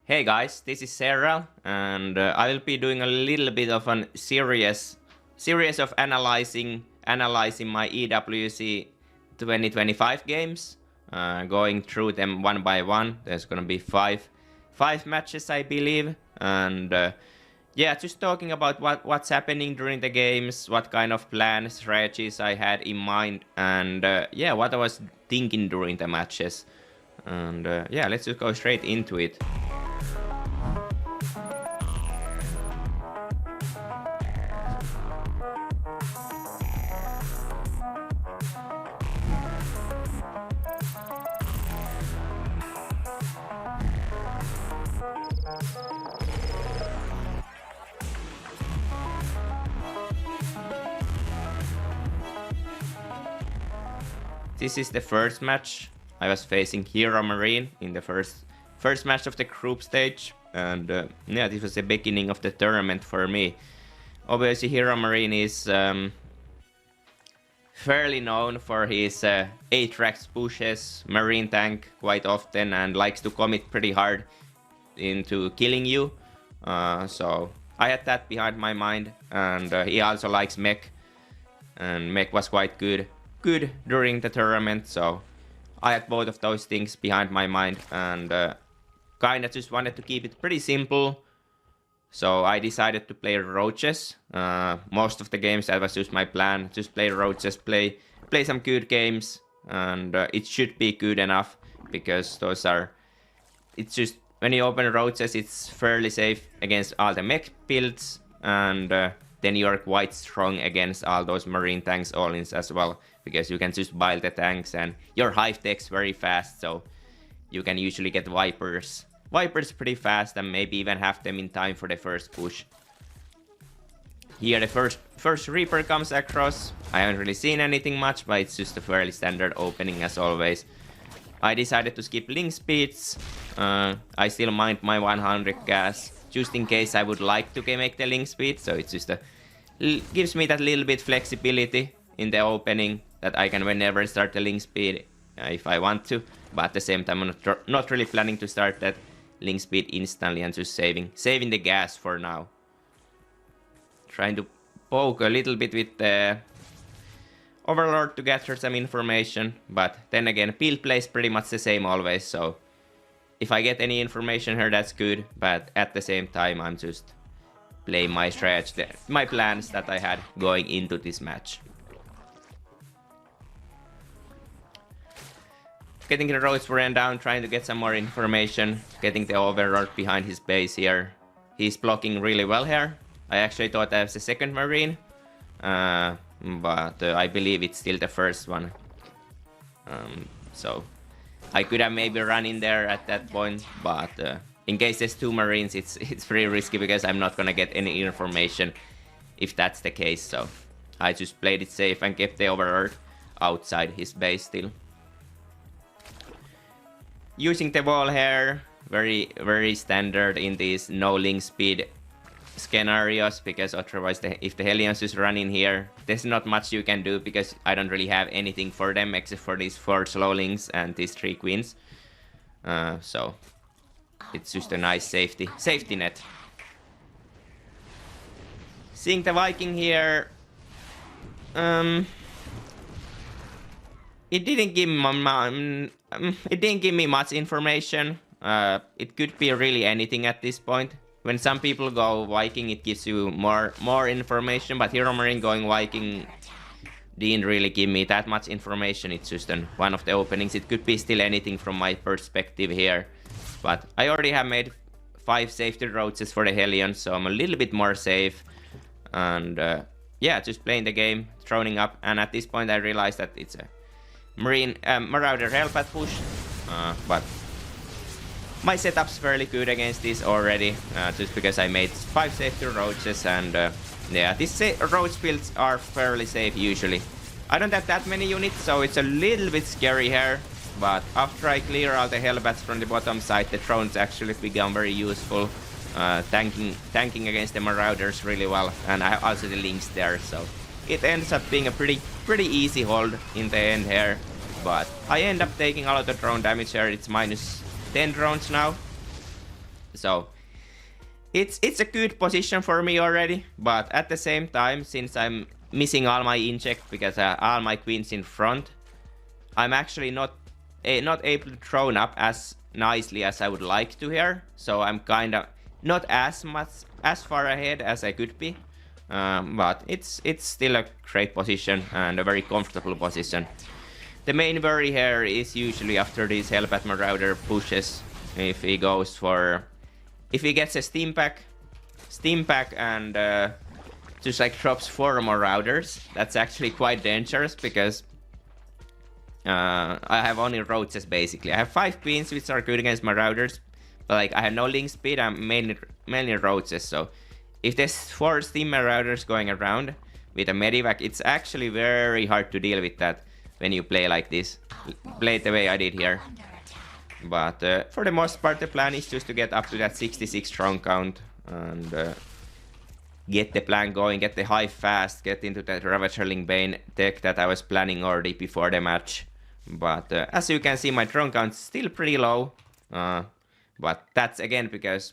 Hey guys, this is Serral, and I will be doing a little bit of a series of analyzing my EWC 2025 games, going through them one by one. There's gonna be five matches, I believe, and yeah, just talking about what's happening during the games, what kind of plans, strategies I had in mind, and yeah, what I was thinking during the matches, and yeah, let's just go straight into it. This is the first match. I was facing HeRoMaRinE in the first match of the group stage, and yeah, this was the beginning of the tournament for me. Obviously, HeRoMaRinE is fairly known for his Aatrox pushes, Marine tank quite often, and likes to commit pretty hard into killing you. So I had that behind my mind, and he also likes mech, and mech was quite good during the tournament, so I had both of those things behind my mind, and kinda just wanted to keep it pretty simple. So I decided to play roaches. Most of the games, that was just my plan. Just play roaches, play some good games, and it should be good enough, because it's just, when you open roaches, it's fairly safe against all the mech builds, and then you're quite strong against all those marine tanks all-ins as well, because you can just buy the tanks, and your hive tech's very fast, so you can usually get Vipers pretty fast, and maybe even have them in time for the first push. Here the first Reaper comes across. I haven't really seen anything much, but it's just a fairly standard opening as always. I decided to skip link speeds. I still mind my 100 gas, just in case I would like to make the link speed, so it's just gives me that little bit flexibility in the opening, that I can whenever start the link speed if I want to, but at the same time I'm not really planning to start that link speed instantly, and just saving the gas for now. Trying to poke a little bit with the Overlord to gather some information, but then again, build play is pretty much the same always, so if I get any information here, that's good, but at the same time, I'm just playing my strategy, my plans that I had going into this match. Getting the roads ran down, trying to get some more information, getting the Overlord behind his base here. He's blocking really well here. I actually thought I was the second Marine, but I believe it's still the first one. So I could have maybe run in there at that point, but in case there's two Marines, it's pretty risky, because I'm not gonna get any information if that's the case. So I just played it safe and kept the Overlord outside his base still. Using the wall here, very standard in these no link speed scenarios, because otherwise if the Hellions just run in here, there's not much you can do, because I don't really have anything for them except for these 4 slow links and these 3 queens. So it's just a nice safety net. Seeing the Viking here, it didn't give me much information. It could be really anything at this point. When some people go Viking, it gives you more information, but HeRoMaRinE going Viking didn't really give me that much information. It's just one of the openings. It could be still anything from my perspective here, but I already have made 5 safety roaches for the Hellions, so I'm a little bit more safe, and yeah, just playing the game, throning up, and at this point I realized that it's a Marauder Hellbat push, but my setup's fairly good against this already, just because I made 5 safety roaches, and yeah, these roach builds are fairly safe usually. I don't have that many units, so it's a little bit scary here, but after I clear all the Hellbats from the bottom side, the drones actually become very useful, tanking against the Marauders really well, and I also the links there, so it ends up being a pretty easy hold in the end here, but I end up taking a lot of drone damage here. It's minus 10 drones now, So it's a good position for me already, but at the same time, since I'm missing all my inject because all my queens in front, I'm actually not able to drone up as nicely as I would like to here. So I'm kind of not as far ahead as I could be, but it's still a great position and a very comfortable position. The main worry here is usually after these Hellbat Marauder pushes, if he gets a steam pack and just like drops 4 Marauders, that's actually quite dangerous because I have only roaches basically. I have 5 queens which are good against Marauders, but like I have no link speed, I'm mainly roaches, so if there's 4 steam Marauders going around with a Medivac, it's actually very hard to deal with that when you play like this. Play it the way I did here. But for the most part, the plan is just to get up to that 66 strong count and get the plan going, get the hive fast, get into that Ravagerling Bane deck that I was planning already before the match. But as you can see, my drone count's still pretty low. But that's again because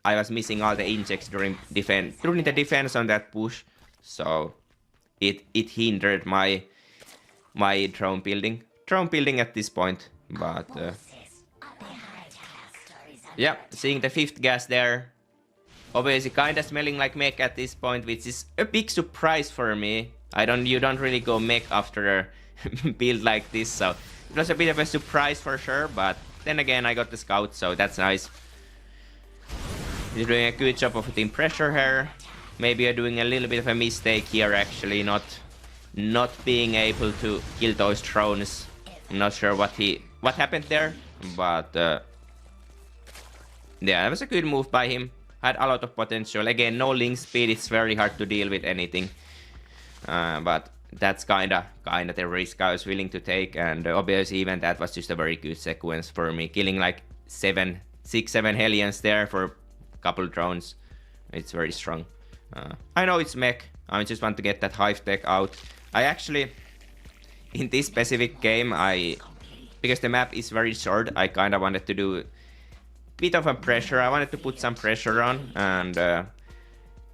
I was missing all the injects during the defense on that push. So it hindered my drone building at this point. But yeah, seeing the 5th gas there, obviously kinda smelling like mech at this point, which is a big surprise for me. You don't really go mech after a build like this, so it was a bit of a surprise for sure, but then again I got the scout, so that's nice. He's doing a good job of putting pressure here. Maybe I'm doing a little bit of a mistake here actually, not being able to kill those drones. I'm not sure what happened there, but yeah, that was a good move by him. Had a lot of potential. Again, no link speed, it's very hard to deal with anything. But that's kinda the risk I was willing to take, and obviously even that was just a very good sequence for me. Killing like 6-7 Hellions there for a couple drones. It's very strong. I know it's mech. I just want to get that hive tech out. I actually, in this specific game, because the map is very short, I kinda wanted to do bit of a pressure. I wanted to put some pressure on, and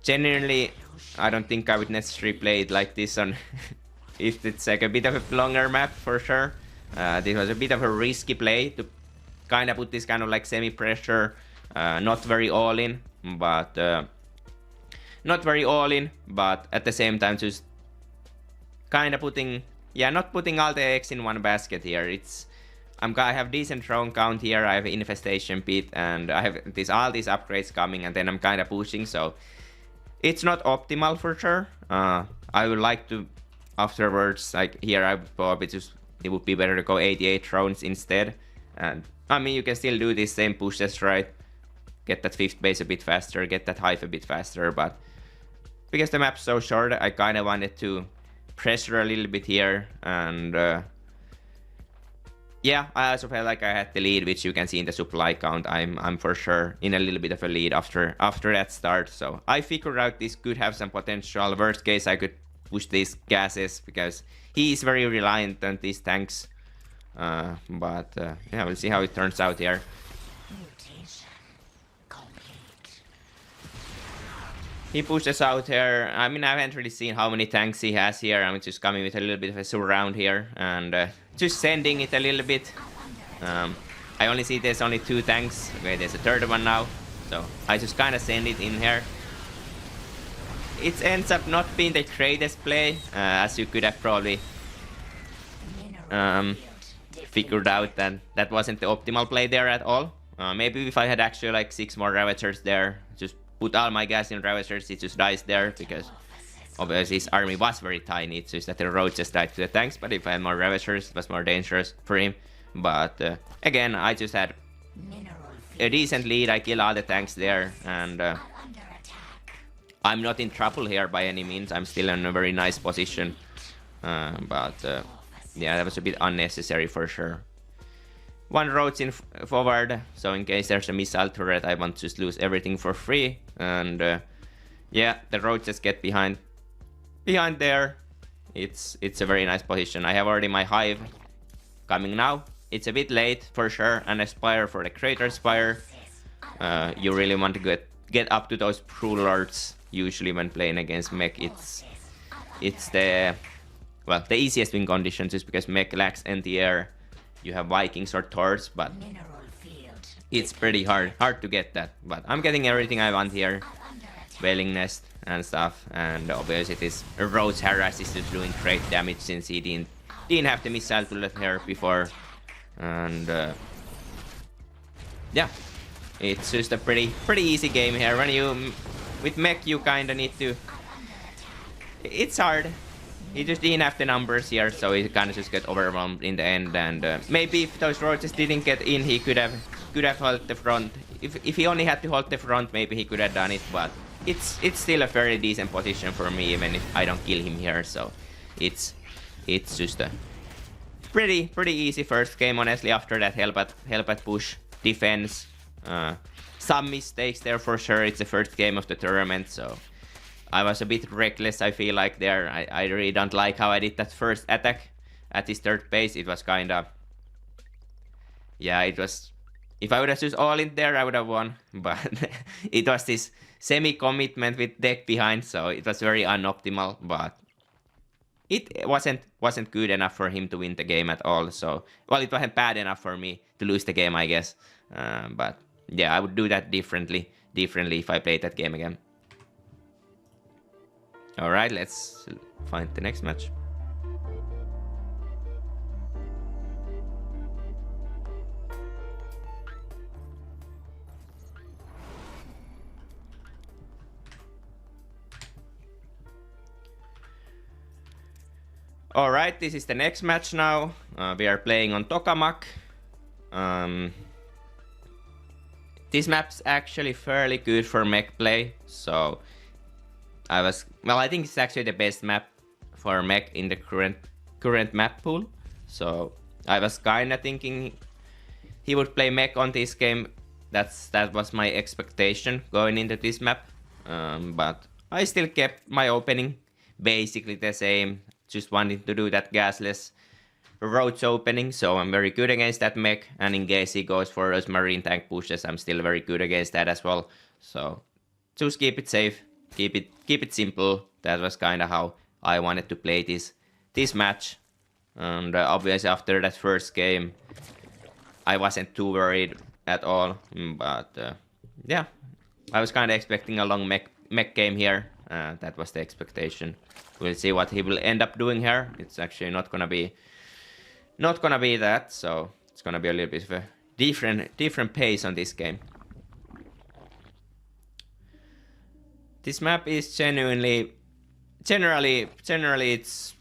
genuinely I don't think I would necessarily play it like this on if it's like a bit of a longer map for sure. This was a bit of a risky play to kind of put this kind of like semi-pressure, not very all in, but at the same time just kind of not putting all the eggs in one basket here. I have decent drone count here, I have infestation pit, and I have all these upgrades coming, and then I'm kind of pushing, so it's not optimal for sure. I would like to afterwards, like here, it would be better to go 88 drones instead. And I mean, you can still do these same pushes, right? Get that 5th base a bit faster, get that hive a bit faster, but because the map's so short, I kind of wanted to pressure a little bit here, and yeah, I also felt like I had the lead, which you can see in the supply count. I'm for sure in a little bit of a lead after that start. So I figured out this could have some potential. Worst case, I could push these gases because he is very reliant on these tanks. But yeah, we'll see how it turns out here. He pushes out here. I mean, I haven't really seen how many tanks he has here. I'm just coming with a little bit of a surround here and just sending it a little bit. I only see there's only 2 tanks. Okay, there's a 3rd one now. So I just kind of send it in here. It ends up not being the greatest play, as you could have probably figured out that wasn't the optimal play there at all. Maybe if I had actually like 6 more Ravagers there, just put all my gas in Ravagers, it just dies there, because obviously his army was very tiny. It's just that the road just died to the tanks, but if I had more Ravagers, it was more dangerous for him. But again, I just had a decent lead. I killed all the tanks there, and I'm not in trouble here by any means. I'm still in a very nice position. But yeah, that was a bit unnecessary for sure. 1 roach in forward, so in case there's a missile turret, I won't just lose everything for free. And yeah, the roaches get behind there. It's a very nice position. I have already my hive coming now. It's a bit late for sure, and a spire for the crater spire. You really want to get up to those Pro Lords. Usually when playing against mech, it's the easiest win conditions is because mech lacks anti-air. You have Vikings or Thors, but it's pretty hard to get that. But I'm getting everything I want here. Wailing Nest and stuff, and obviously this Rhodes Harass is just doing great damage since he didn't have the missile bullet here before. And yeah, it's just a pretty easy game here. When you with mech, you kinda need to. It's hard. He just didn't have the numbers here, so he kinda just got overwhelmed in the end. And maybe if those Rhodes didn't get in, he could have held the front. If he only had to hold the front, maybe he could have done it. But it's still a very decent position for me, even if I don't kill him here. So it's just a pretty easy first game, honestly. After that help at push defense, some mistakes there for sure. It's the first game of the tournament, so I was a bit reckless, I feel like there. I really don't like how I did that first attack at this third base. It was kinda, yeah, it was. If I would have just all in there, I would have won. But it was this semi-commitment with deck behind, so it was very unoptimal. But it wasn't good enough for him to win the game at all. So, well, it wasn't bad enough for me to lose the game, I guess. But yeah, I would do that differently if I played that game again. All right, let's find the next match. Alright, this is the next match now. We are playing on Tokamak. This map's actually fairly good for mech play, so I think it's actually the best map for mech in the current map pool. So I was kinda thinking he would play mech on this game. That was my expectation going into this map. But I still kept my opening basically the same. Just wanting to do that gasless Rhodes opening, so I'm very good against that mech. And in case he goes for those marine tank pushes, I'm still very good against that as well. So just keep it safe, keep it simple. That was kind of how I wanted to play this match. And obviously after that first game, I wasn't too worried at all. But yeah, I was kind of expecting a long mech game here. That was the expectation. We'll see what he will end up doing here. It's actually not gonna be that, so it's gonna be a little bit of a different pace on this game. This map is generally it's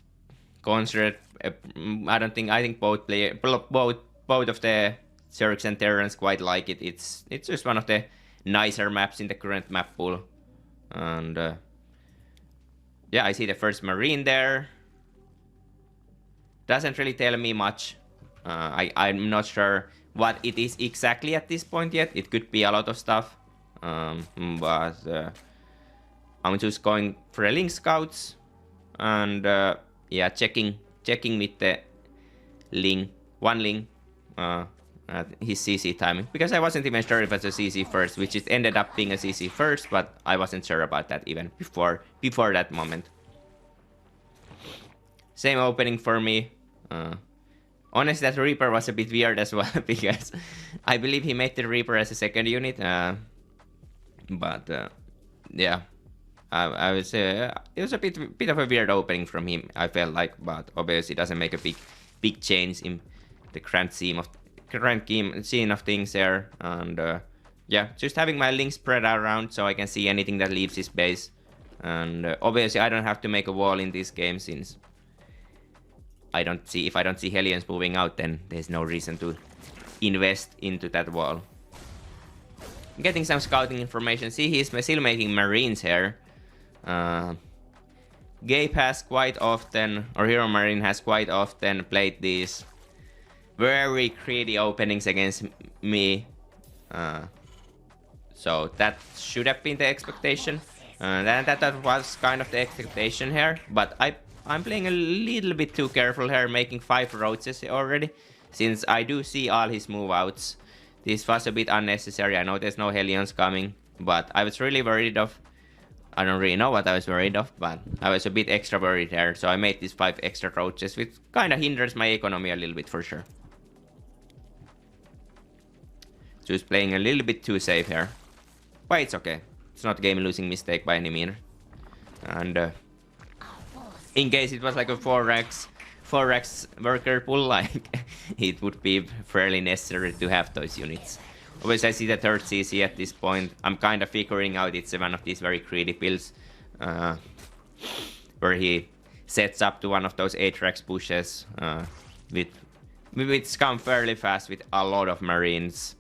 considered. I think both of the Zergs and Terrans quite like it. It's just one of the nicer maps in the current map pool, and yeah, I see the first Marine there. Doesn't really tell me much. I'm not sure what it is exactly at this point yet. It could be a lot of stuff. But I'm just going for the Link Scouts. And yeah, checking with the Ling. One Ling. At his CC timing. Because I wasn't even sure if it was a CC first, which it ended up being a CC first, but I wasn't sure about that even before that moment. Same opening for me. Honestly, that Reaper was a bit weird as well, because I believe he made the Reaper as a second unit. But yeah, I would say it was a bit of a weird opening from him, I felt like, but obviously it doesn't make a big change in the grand scene of things there. And yeah, just having my Link spread around so I can see anything that leaves his base. And obviously I don't have to make a wall in this game, since if I don't see Hellions moving out, then there's no reason to invest into that wall. I'm getting some scouting information. See, he's still making Marines here. Gabe has quite often, or HeRoMaRinE has quite often played these very greedy openings against me. So that should have been the expectation. That was kind of the expectation here. But I'm playing a little bit too careful here, making 5 Rhodes already, since I do see all his move outs. This was a bit unnecessary. I know there's no Hellions coming, but I was really worried of... I don't really know what I was worried of, but I was a bit extra worried there. So I made these 5 extra roaches, which kind of hinders my economy a little bit for sure. Just playing a little bit too safe here. But it's okay. It's not a game-losing mistake by any means. And in case it was like a 4x worker pull, like it would be fairly necessary to have those units. Obviously, I see the 3rd CC at this point. I'm kind of figuring out it's one of these very greedy builds where he sets up to one of those Atrax pushes which come fairly fast with a lot of Marines.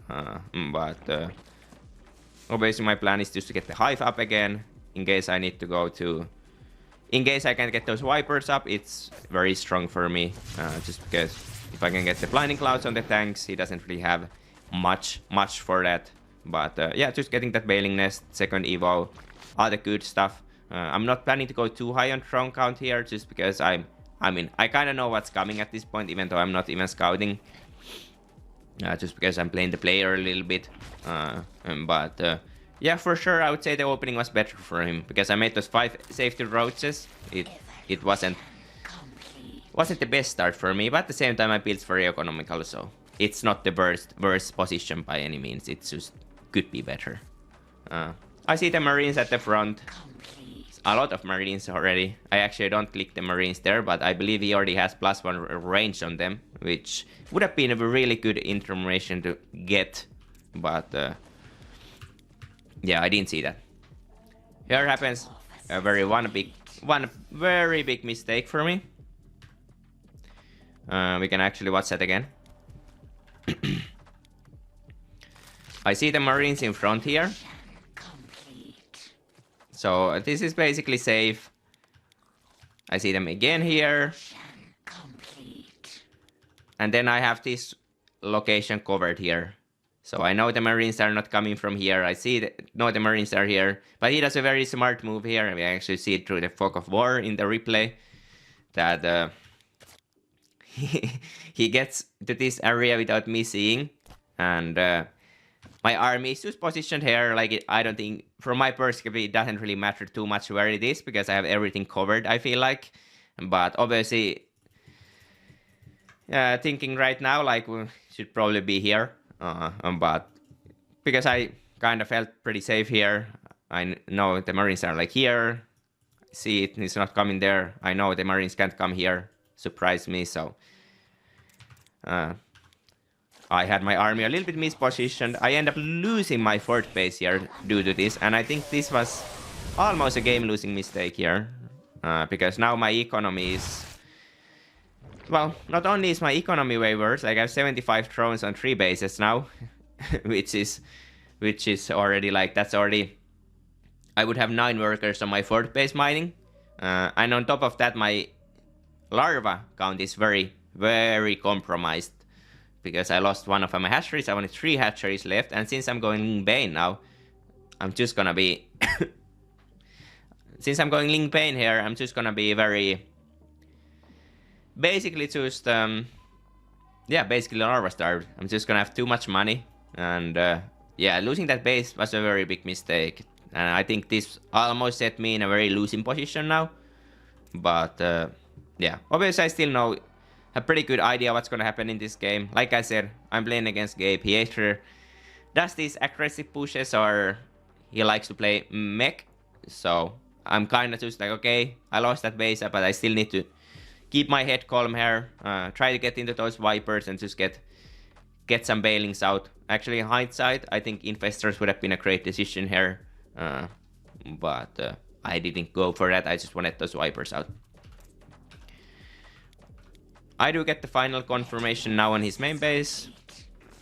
But obviously my plan is just to get the Hive up again in case I need to go to... In case I can get those Vipers up, it's very strong for me. Just because if I can get the Blinding Clouds on the tanks, he doesn't really have much for that. But yeah, just getting that Bailing Nest, 2nd Evo, all the good stuff. I'm not planning to go too high on drone count here, just because I mean, I kind of know what's coming at this point, even though I'm not even scouting. Just because I'm playing the player a little bit. But yeah, for sure, I would say the opening was better for him, because I made those 5 safety roaches. It wasn't the best start for me, but at the same time, my build's very economical, so it's not the worst position by any means. It just could be better. I see the Marines at the front. A lot of Marines already. I actually don't click the Marines there, but I believe he already has +1 range on them, which would have been a really good information to get, but yeah, I didn't see that. Here happens a one very big mistake for me. We can actually watch that again. I see the Marines in front here. So this is basically safe. I see them again here. And then I have this location covered here. So I know the Marines are not coming from here. I see the Marines are here. But he does a very smart move here. And we actually see it through the Fog of War in the replay. That he gets to this area without me seeing. And my army is just positioned here. Like, I don't think, from my perspective, it doesn't really matter too much where it is, because I have everything covered, I feel like. But obviously, thinking right now, like, we should probably be here. But because I kind of felt pretty safe here, I know the Marines are like here. See, it's not coming there. I know the Marines can't come here. Surprise me, so I had my army a little bit mispositioned. I end up losing my fort base here due to this, and I think this was almost a game-losing mistake here, because now my economy is... Well, not only is my economy way worse, like I have 75 drones on 3 bases now, which is already like, that's already... I would have 9 workers on my fort base mining, and on top of that, my larva count is very, very compromised, because I lost one of my hatcheries. I only 3 hatcheries left, and since I'm going Ling Bane now, I'm just gonna be... Since I'm going Ling Bane here, I'm just gonna be very... Basically just... yeah, basically larva starved. I'm just gonna have too much money, and yeah, losing that base was a very big mistake. And I think this almost set me in a very losing position now. But yeah, obviously I still know a pretty good idea what's gonna happen in this game. Like I said, I'm playing against Gabe. He either does these aggressive pushes or he likes to play mech. So I'm kind of just like, okay, I lost that base, but I still need to keep my head calm here. Try to get into those Vipers and just get some bailings out. Actually, in hindsight, I think Infestors would have been a great decision here. But I didn't go for that. I just wanted those Vipers out. I do get the final confirmation now on his main base.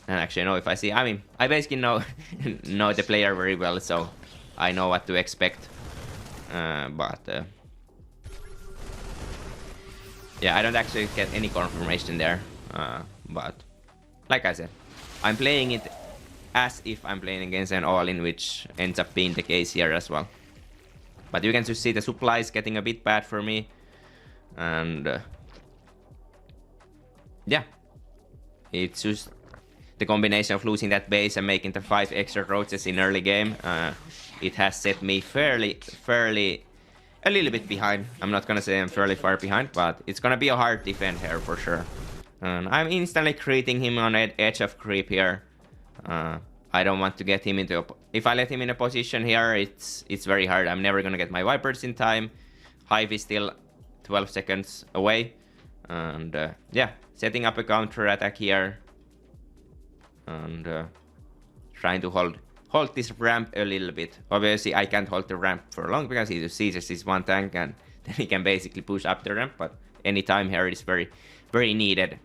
And actually, no, if I see... I mean, I basically know the player very well, so I know what to expect. But yeah, I don't actually get any confirmation there. But like I said, I'm playing it as if I'm playing against an all-in, which ends up being the case here as well. But you can just see the supplies getting a bit bad for me. And yeah, it's just the combination of losing that base and making the 5 extra roaches in early game, it has set me fairly, a little bit behind. I'm not gonna say I'm fairly far behind, but it's gonna be a hard defend here for sure. And I'm instantly creating him on edge of creep here. I don't want to get him into if I let him in a position here, it's very hard. I'm never gonna get my Vipers in time. Hive is still 12 seconds away. And yeah, setting up a counter attack here. And trying to hold this ramp a little bit. Obviously, I can't hold the ramp for long because he just seizes his one tank and then he can basically push up the ramp. But any time here is very, very needed.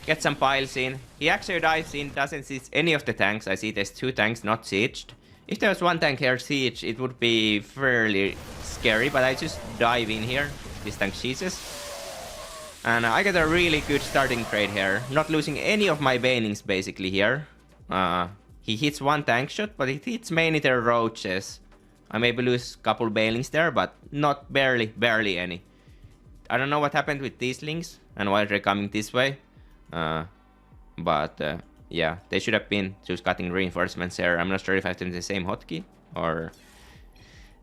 Get some piles in. He actually dives in, doesn't siege any of the tanks. I see there's 2 tanks not sieged. If there was 1 tank here siege, it would be fairly scary, but I just dive in here. This tank sieges. And I get a really good starting trade here. Not losing any of my banelings basically here. He hits 1 tank shot, but it hits mainly the roaches. I maybe lose a couple banelings there, but not barely any. I don't know what happened with these links and why they're coming this way. But yeah, they should have been just cutting reinforcements there. I'm not sure if I have to do the same hotkey or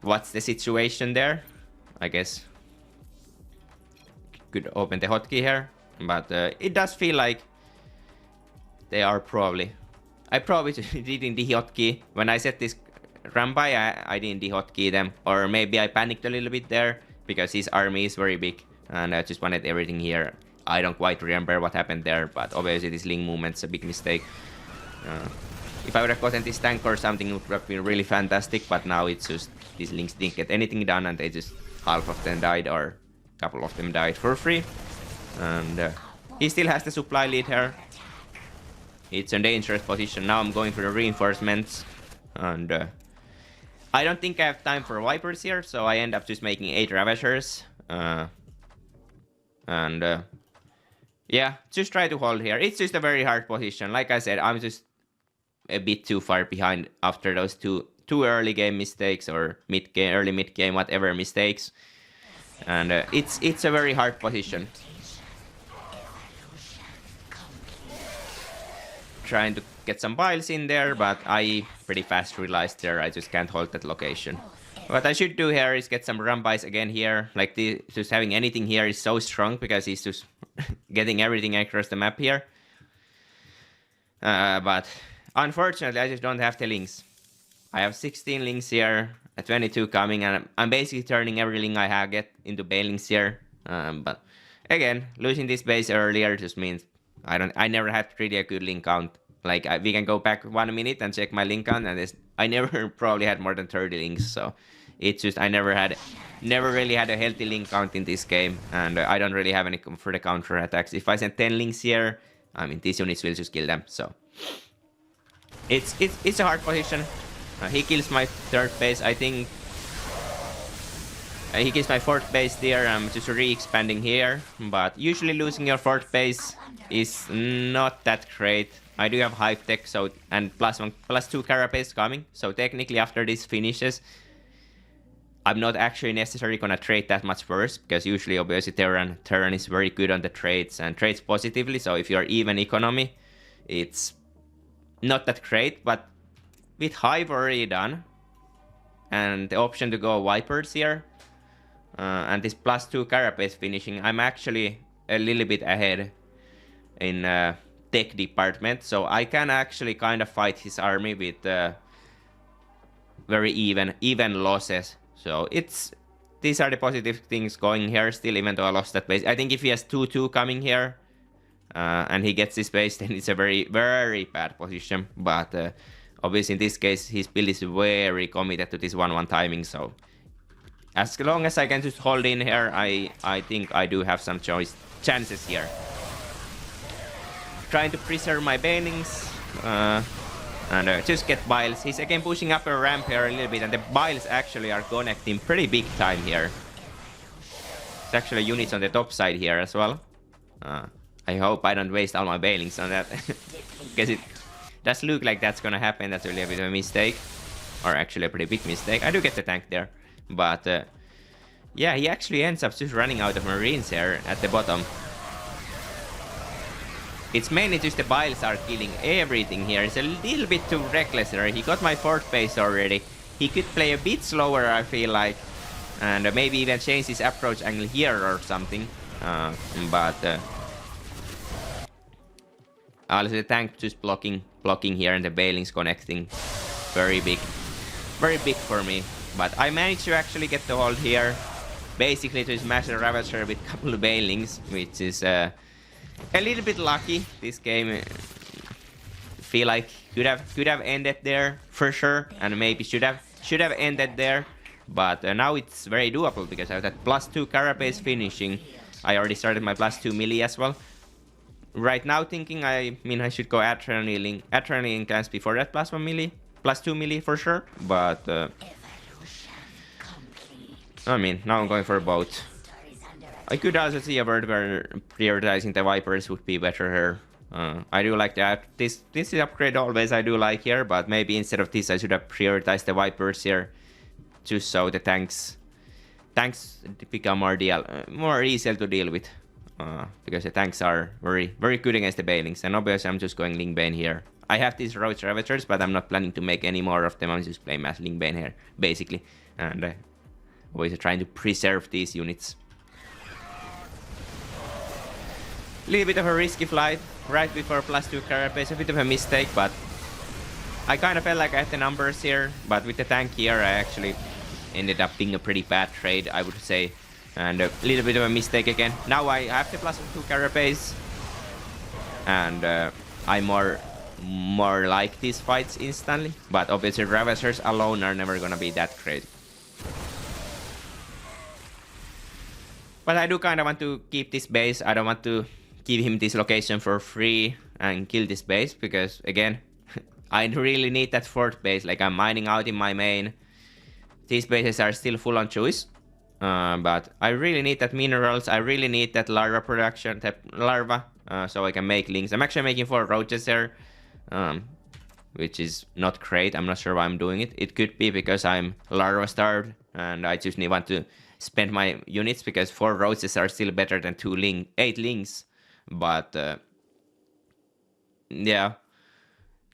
what's the situation there. I guess could open the hotkey here, but it does feel like they are probably. I probably didn't de-hotkey when I set this Rambai. I didn't de-hotkey them, or maybe I panicked a little bit there because his army is very big and I just wanted everything here. I don't quite remember what happened there, but obviously this link movement's a big mistake. If I would have gotten this tank or something, it would have been really fantastic, but now it's just these links didn't get anything done and they just half of them died or a couple of them died for free. And he still has the supply lead here. It's a dangerous position. Now I'm going for the reinforcements and I don't think I have time for Vipers here, so I end up just making 8 Ravagers. Yeah, just try to hold here. It's just a very hard position. Like I said, I'm just a bit too far behind after those two early game mistakes or early mid game, whatever mistakes. And it's a very hard position. Trying to get some piles in there, but I pretty fast realized there I just can't hold that location. What I should do here is get some Rambais again here. Like just having anything here is so strong because he's just getting everything across the map here. But unfortunately, I just don't have the links. I have 16 links here, 22 coming, and I'm basically turning every link I get into banelings here. But again, losing this base earlier just means I never had really a good link count. Like we can go back 1 minute and check my link count, and I never probably had more than 30 links. So it's just I never really had a healthy link count in this game, and I don't really have any for the counter attacks. If I send 10 links here, I mean these units will just kill them. So it's a hard position. He kills my 3rd base, I think. He kills my 4th base there. I'm just re-expanding here, but usually losing your 4th base is not that great. I do have Hive Tech, so and +2 Carapace coming. So technically, after this finishes, I'm not actually necessarily gonna trade that much worse because usually, obviously, Terran is very good on the trades and trades positively. So if you're even economy, it's not that great. But with Hive already done, and the option to go Vipers here, and this +2 Carapace finishing, I'm actually a little bit ahead in tech department, so I can actually kind of fight his army with very even losses. So these are the positive things going here still, even though I lost that base. I think if he has 2-2 coming here and he gets this base, then it's a very, very bad position. But obviously in this case, his build is very committed to this 1-1 timing, so as long as I can just hold in here, I think I do have some chances here. Trying to preserve my banelings and just get biles. He's again pushing up a ramp here a little bit, and the biles actually are connecting pretty big time here. There's actually units on the top side here as well. I hope I don't waste all my banelings on that because it does look like that's gonna happen. That's really a bit of a mistake, or actually a pretty big mistake. I do get the tank there, but Yeah, he actually ends up just running out of Marines here at the bottom. It's mainly just the Biles are killing everything here. It's a little bit too reckless there. He got my 4th base already. He could play a bit slower, I feel like. And maybe even change his approach angle here or something. Also the tank just blocking here and the Bailings connecting. Very big for me. But I managed to actually get the hold here. Basically to smash the Ravager with a couple of Bailings, which is a little bit lucky. This game feel like could have ended there for sure, and maybe should have ended there. But now it's very doable because I have that +2 Carapace finishing. I already started my +2 melee as well. Right now thinking I should go Adrenaline class before that +1 melee, +2 melee for sure. But now I'm going for both. I could also see a world where prioritizing the Vipers would be better here. I do like that. This is upgrade always I do like here, but maybe instead of this I should have prioritized the Vipers here, just so the tanks become more easier to deal with. Because the tanks are very good against the Bailings, and obviously I'm just going Ling Bane here. I have these Roach Ravagers, but I'm not planning to make any more of them. I'm just playing Mass Ling Bane here, basically. And always trying to preserve these units. A little bit of a risky flight right before +2 Carapace, a bit of a mistake, but I kind of felt like I had the numbers here, but with the tank here I actually ended up being a pretty bad trade, I would say. And a little bit of a mistake again. Now I have the +2 Carapace, and I more like these fights instantly, but obviously Ravagers alone are never gonna be that great. But I do kind of want to keep this base. I don't want to give him this location for free and kill this base, because again, I really need that 4th base. Like, I'm mining out in my main. These bases are still full on choice, but I really need that minerals. I really need that larva production, so I can make links. I'm actually making 4 roaches there, which is not great. I'm not sure why I'm doing it. It could be because I'm larva starved and I just want to spend my units, because 4 roaches are still better than 8 links. But yeah,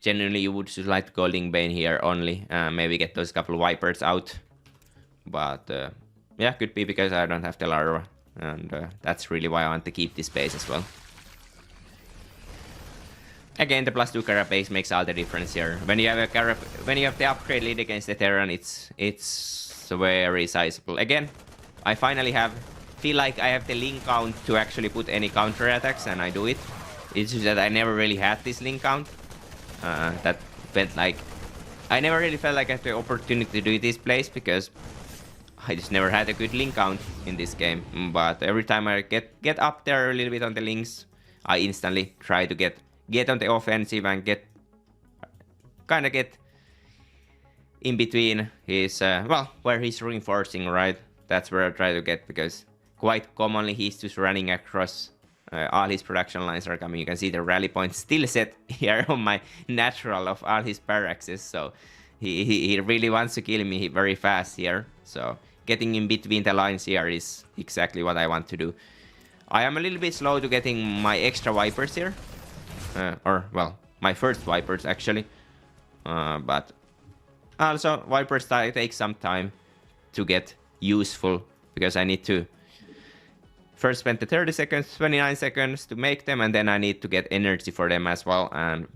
generally you would just like to go Ling Bane here only, maybe get those couple of Vipers out. But yeah, could be because I don't have the larva, and that's really why I want to keep this base as well. Again, the +2 Carapace makes all the difference here. When you have the upgrade lead against the Terran, it's very sizable. Again, I finally feel like I have the link count to actually put any counter attacks, and I do it. It's just that I never really had this link count. That felt like I never really felt like I had the opportunity to do this place, because I just never had a good link count in this game. But every time I get up there a little bit on the links, I instantly try to get on the offensive and get in between his where he's reinforcing, right? That's where I try to get, because quite commonly he's just running across all his production lines are coming. You can see the rally point still set here on my natural of all his barracks, so he really wants to kill me very fast here. So getting in between the lines here is exactly what I want to do. I am a little bit slow to getting my extra Vipers here, my first Vipers actually, but also Vipers take some time to get useful, because I need to first spend the 30 seconds, 29 seconds to make them, and then I need to get energy for them as well. And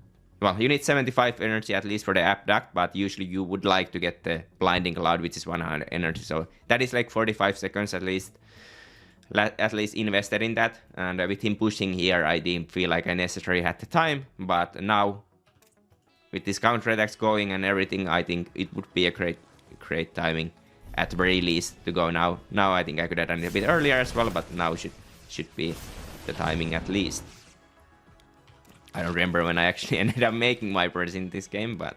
well, you need 75 energy at least for the abduct, but usually you would like to get the blinding cloud, which is 100 energy. So that is like 45 seconds at least invested in that. And with him pushing here, I didn't feel like I necessarily had the time, but now with this counter attacks going and everything, I think it would be a great timing at the very least to go now. Now I think I could have done it a bit earlier as well, but now should be the timing at least. I don't remember when I actually ended up making Vipers in this game, but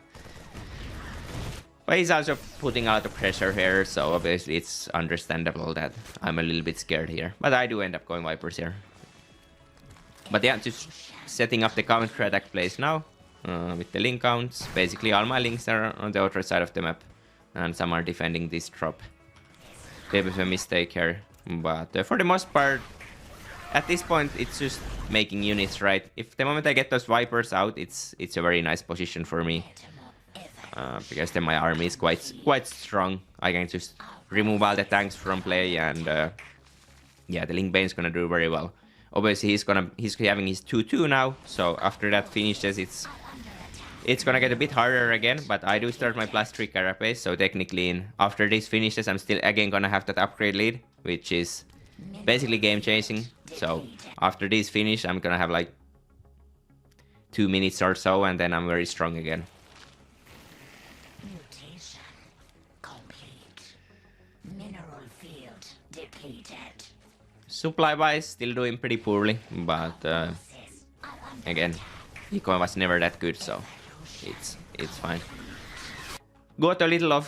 he's also putting out the pressure here, so obviously it's understandable that I'm a little bit scared here. But I do end up going Vipers here. But yeah, just setting up the counter attack place now with the link counts. Basically all my links are on the other side of the map, and some are defending this drop. bit of a mistake here. But for the most part, at this point, it's just making units right. If the moment I get those Vipers out, it's a very nice position for me. Because then my army is quite strong. I can just remove all the tanks from play, and yeah, the Link Bane's gonna do very well. Obviously, he's having his 2-2 now, so after that finishes, it's gonna get a bit harder again. But I do start my +3 Carapace, so technically, after this finishes, I'm still again gonna have that upgrade lead, which is basically game changing. So after this finish, I'm gonna have like 2 minutes or so, and then I'm very strong again. Mutation complete. Mineral field depleted. Supply-wise, still doing pretty poorly, but again, Eco was never that good, so it's fine.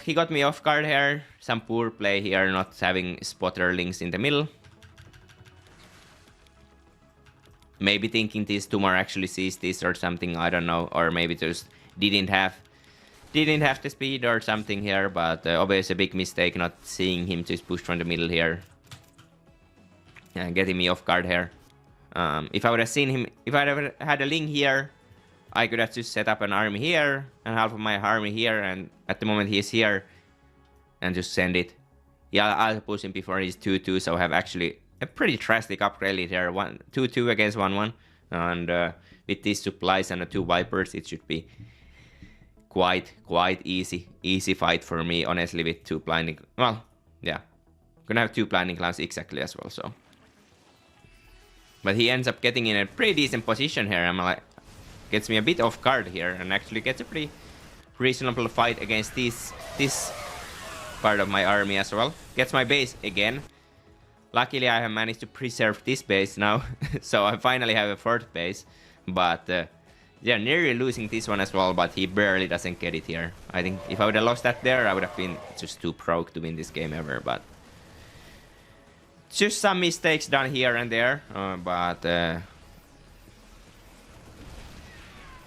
He got me off guard here. Some poor play here, not having spotter links in the middle. Maybe thinking this Tumor actually sees this or something, I don't know, or maybe just didn't have the speed or something here, but obviously a big mistake not seeing him just push from the middle here. And getting me off guard here. If I would have seen him, if I ever had a Ling here, I could have just set up an army here and half of my army here, and at the moment he is here, and just send it. Yeah, I'll push him before he's 2-2, so I have actually a pretty drastic upgrade here. 2-2 against 1-1, and with these supplies and the 2 Vipers, it should be quite easy fight for me, honestly, with 2 blinding. Well, yeah, gonna have 2 blinding clowns exactly as well, so. But he ends up getting in a pretty decent position here. I'm like, gets me a bit off guard here, and actually gets a pretty reasonable fight against this part of my army as well. Gets my base again. Luckily, I have managed to preserve this base now, so I finally have a 4th base. But yeah, nearly losing this one as well, but he barely doesn't get it here. I think if I would have lost that there, I would have been just too broke to win this game ever, but just some mistakes done here and there, but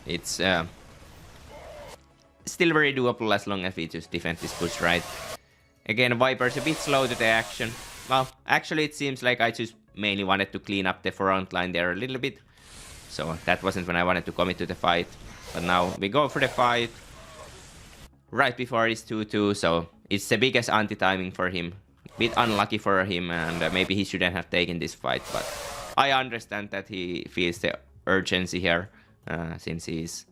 it's still very doable as long as we just defend this push right. Again, Viper's a bit slow to the action. Well, actually it seems like I just mainly wanted to clean up the front line there a little bit. So that wasn't when I wanted to commit to the fight. But now we go for the fight right before his 2-2, so it's the biggest anti-timing for him. Bit unlucky for him, and maybe he shouldn't have taken this fight, but I understand that he feels the urgency here, since he's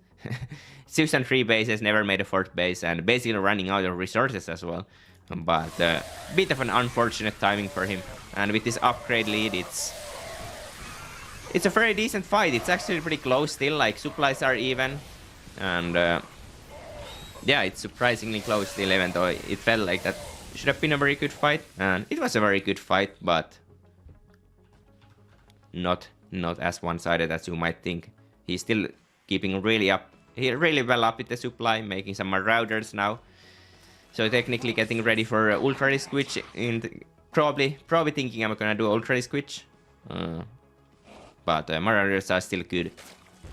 6 and 3 bases, never made a 4th base, and basically running out of resources as well. But bit of an unfortunate timing for him, and with this upgrade lead, it's a very decent fight. It's actually pretty close still, like supplies are even, and yeah, it's surprisingly close still, even though it felt like that should have been a very good fight, and it was a very good fight, but not as one-sided as you might think. He's still keeping really well up with the supply, making some Marauders now. So technically getting ready for Ultra Risk Switch, and probably thinking I'm gonna do Ultra Risk Switch. But Marauders are still good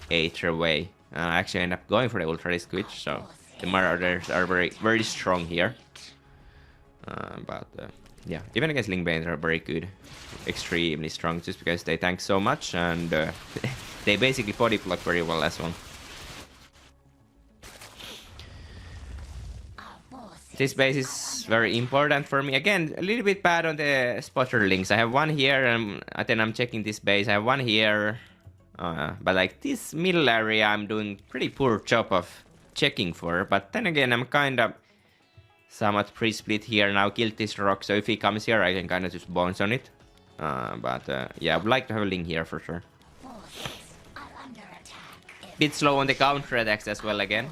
either way. I actually end up going for the Ultra Risk Switch, so the Marauders are very strong here. But yeah, even against Link Banes are very good, extremely strong, just because they tank so much, and they basically body block very well as well. This base is very important for me. Again, a little bit bad on the spotter links. I have one here, and then I'm checking this base. I have one here, but like this middle area, I'm doing pretty poor job of checking for. But then again, I'm kind of somewhat pre-split here now. Killed this rock, so if he comes here, I can kind of just bounce on it. But yeah, I would like to have a Link here for sure. Bit slow on the counter attacks as well again,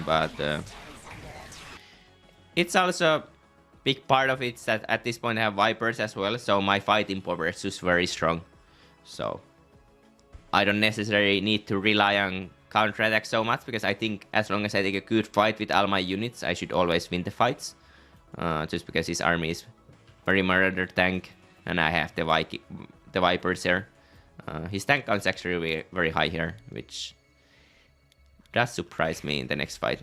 but it's also a big part of it that at this point I have Vipers as well, so my fighting power is just very strong. So I don't necessarily need to rely on counter attack so much, because I think as long as I take a good fight with all my units, I should always win the fights. Just because his army is very Marauder tank, and I have the Vipers here. His tank count is actually very high here, which does surprise me in the next fight.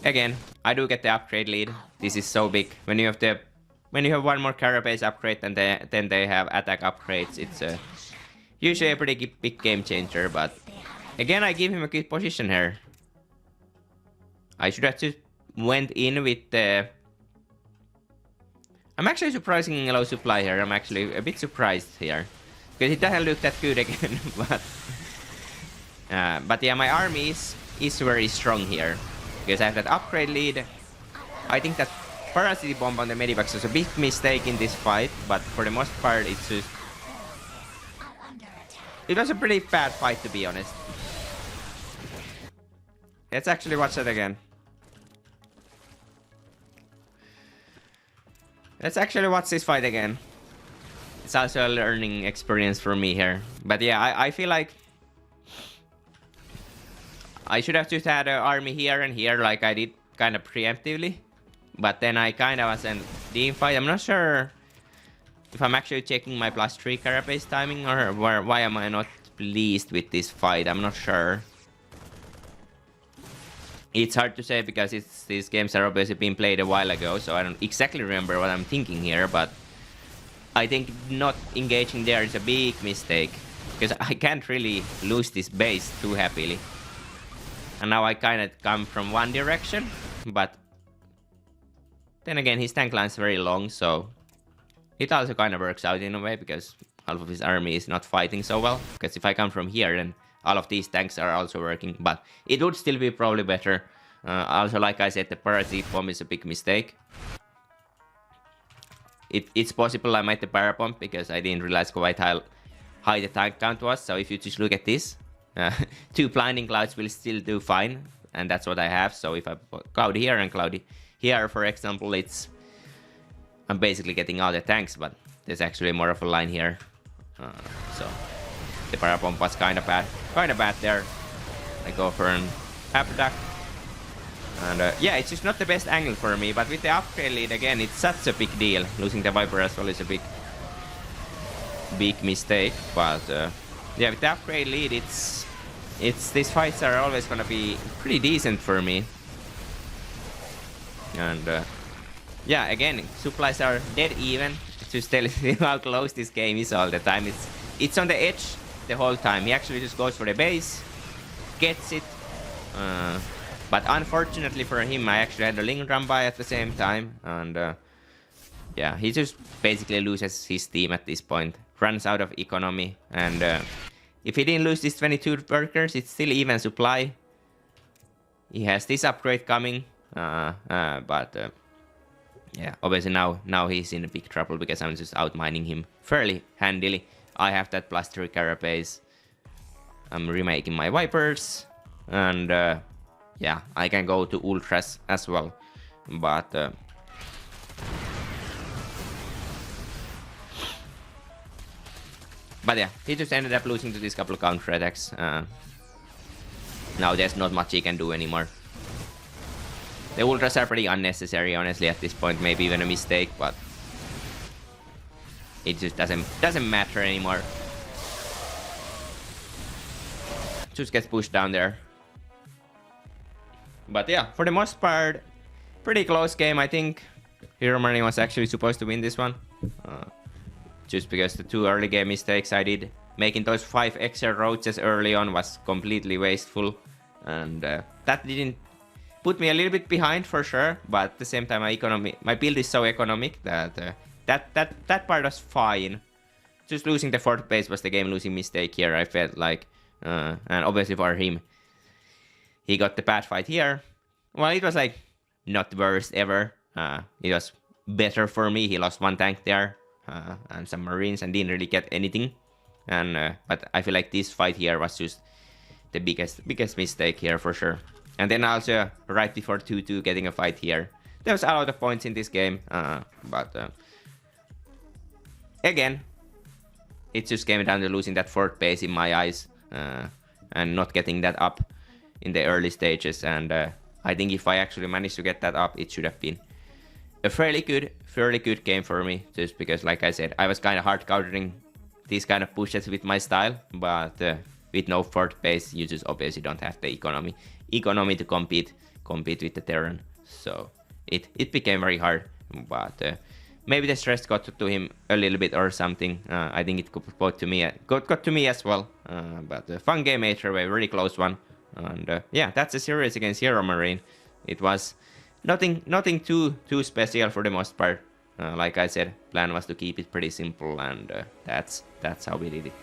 Again, I do get the upgrade lead. This is so big. When you have one more carapace upgrade and then they have attack upgrades, it's usually a pretty big game changer. But again, I give him a good position here. I should have just went in with the... I'm actually surprisingly low supply here. I'm actually a bit surprised here. Because it doesn't look that good again. But yeah, my army is very strong here. Because I have that upgrade lead. I think that Parasite Bomb on the Medivacs was a big mistake in this fight. But for the most part, it's just... It was a pretty bad fight, to be honest. Let's actually watch that again. Let's actually watch this fight again. It's also a learning experience for me here. But yeah, I feel like I should have just had an army here and here like I did kind of preemptively. But then I kind of was in team fight. I'm not sure if I'm actually checking my +3 carapace timing or why am I not pleased with this fight. I'm not sure. It's hard to say because these games are obviously being played a while ago, so I don't exactly remember what I'm thinking here, but I think not engaging there is a big mistake, because I can't really lose this base too happily. And now I kind of come from one direction, but then again his tank line is very long, so it also kind of works out in a way, because half of his army is not fighting so well, because if I come from here then all of these tanks are also working, but it would still be probably better. Also, like I said, the Parasite Bomb is a big mistake. It's possible I made the Parabomb because I didn't realize quite how high the tank count was. So if you just look at this, 2 Blinding Clouds will still do fine, and that's what I have. So if I put Cloud here and Cloud here, for example, I'm basically getting all the tanks, but there's actually more of a line here. So the Parabomb was kind of bad there. I go for an attack. And yeah, it's just not the best angle for me, but with the upgrade lead again, it's such a big deal. Losing the Viper as well is a big mistake, but yeah, with the upgrade lead, these fights are always gonna be pretty decent for me. And yeah, again, supplies are dead even. Just telling you how close this game is all the time. It's on the edge the whole time. He actually just goes for the base, gets it. But unfortunately for him, I actually had a Ling run by at the same time. And yeah, he just basically loses his team at this point. Runs out of economy. And if he didn't lose these 22 workers, it's still even supply. He has this upgrade coming. But yeah, obviously now he's in big trouble because I'm just outmining him fairly handily. I have that +3 carapace. I'm remaking my Vipers. And yeah, I can go to Ultras as well. But yeah, he just ended up losing to these couple of counter attacks. Now there's not much he can do anymore. The Ultras are pretty unnecessary, honestly, at this point. Maybe even a mistake, but it just doesn't matter anymore. Just gets pushed down there. But yeah, for the most part, pretty close game. I think HeRoMaRinE was actually supposed to win this one. Just because the 2 early game mistakes I did, making those 5 extra roaches early on was completely wasteful. And that didn't put me a little bit behind for sure, but at the same time my build is so economic that that part was fine. Just losing the 4th base was the game losing mistake here, I felt like. And obviously for him, he got the bad fight here. Well, it was like not the worst ever. It was better for me. He lost 1 tank there and some Marines and didn't really get anything. And but I feel like this fight here was just the biggest mistake here for sure. And then also right before 2-2 getting a fight here. There was a lot of points in this game, but again, it just came down to losing that 4th base in my eyes and not getting that up in the early stages. And I think if I actually managed to get that up, it should have been a fairly good game for me. Just because, like I said, I was kind of hard countering these kind of pushes with my style, but with no 4th base, you just obviously don't have the economy to compete compete with the Terran. So it became very hard, but maybe the stress got to him a little bit or something. I think it got to me as well. But a fun game either way, really close one. And yeah, that's a series against HeRoMaRinE. It was nothing too special for the most part. Like I said, plan was to keep it pretty simple, and that's how we did it.